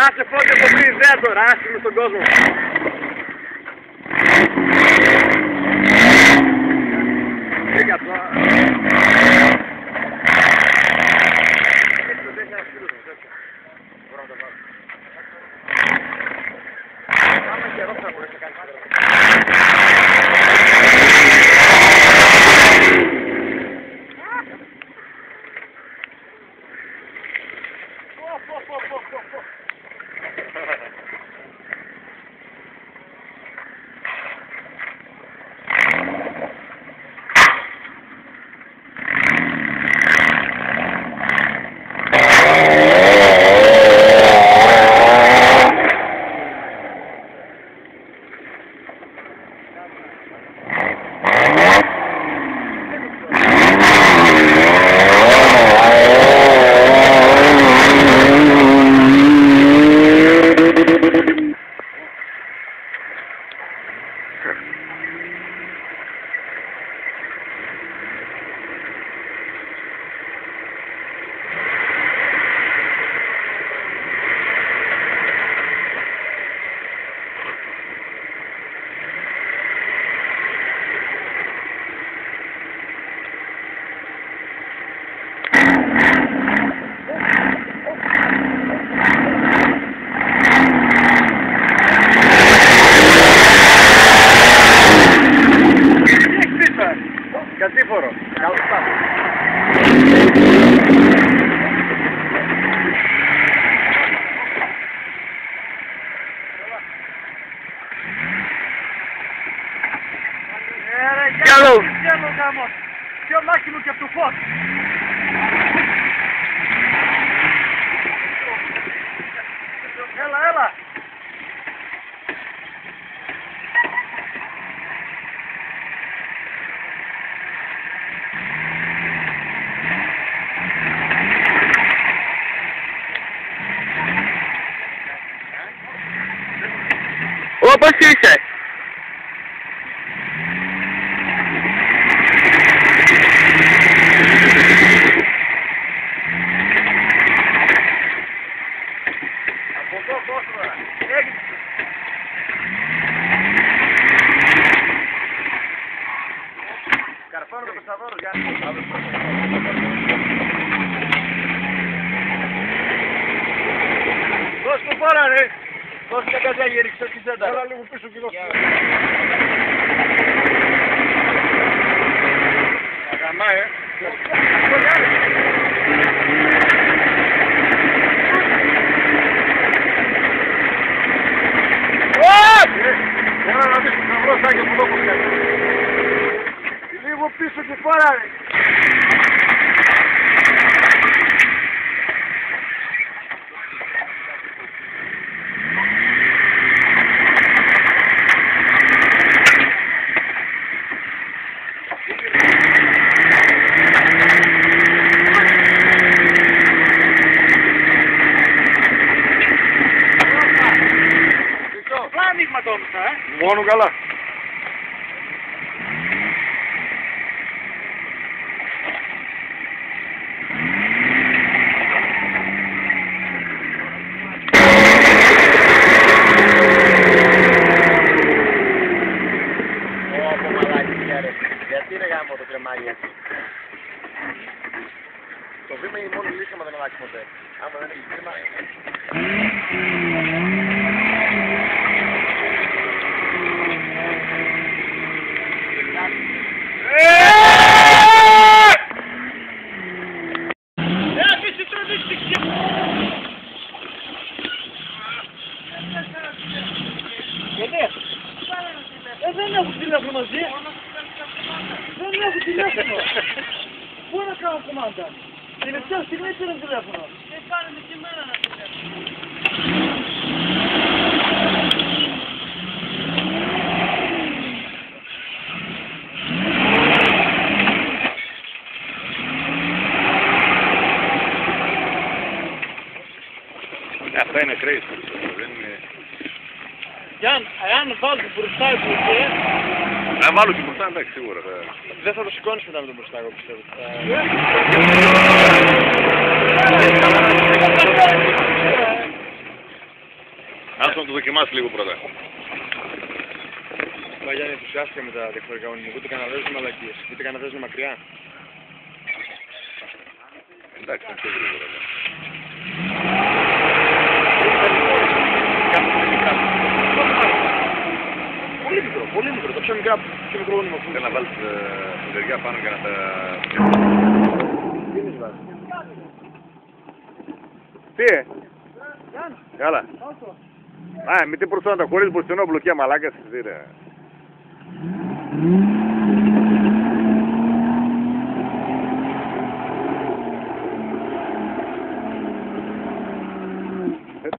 Άσε πότε το βρει ιδέα τώρα, άσε με στον κόσμο. Πήγα τώρα. Μπορώ να το βάλω. Πάμε καιρό θα μπορείς να κάνεις. Κατήφορο. Καλώς πάμε. Καλό. Πιο μάξιμο και από το φως. Έλα, έλα. Όπως είσαι. Από εδώ πόσο έγινε. Καρφώνω το Κωνσταντόρο, Γιάννη. Δώσ' του φόρα ρε. Δώσ' μια καζάγια, ρίξε το κιζέντα. Έλα λίγο πίσω και δώσ' του. Αγαμά, Έλα να δεις το χαμπρό σάκια που λόγω πιάνε. Λίγο πίσω και φόρα ρε. Μόνο καλά. Ω, μαλάκι, γιατί ρε γάμο το κρεμάλι έτσι. Το βήμα είναι η μόνη λύση άμα δεν αλλάξει ποτέ. Άμα δεν έχει βήμα. Δεν έχω τηλέφωνο μαζί. Δεν έχω τηλέφωνο. Πού να κάνω κομμάτα. Τελευταία στιγμή πήρα τηλέφωνο. Δεν πάρετε και εμένα να τηλέφωνο. Αυτά είναι crazy, δεν είναι... Αν βάλω το μπροστά και... Αν βάλω και μπροστά, εντάξει, σίγουρα. Δεν θα το σηκώνεις μετά με το μπροστά, εγώ πιστεύω. να το δοκιμάσει λίγο πρώτα. Μα Γιάννη, ενθουσιάστηκα με τα διαφορετικά όνειρα. Ούτε Καναδές είναι μαλακίες. Ούτε Καναδές είναι μακριά. Εντάξει, είναι πιο γρήγορα. Ναι. Πολύ μικρό, πολύ μικρό. Το πιο μικρό όνειμα που Θέλω να βάλεις φουντεριά πάνω και να τα... δεν είναι βάση. Τι, Καλά. Α, μην την προσθέτω χωρίς μπουρστινό μπλοκιά μαλάκας. Τι ρε.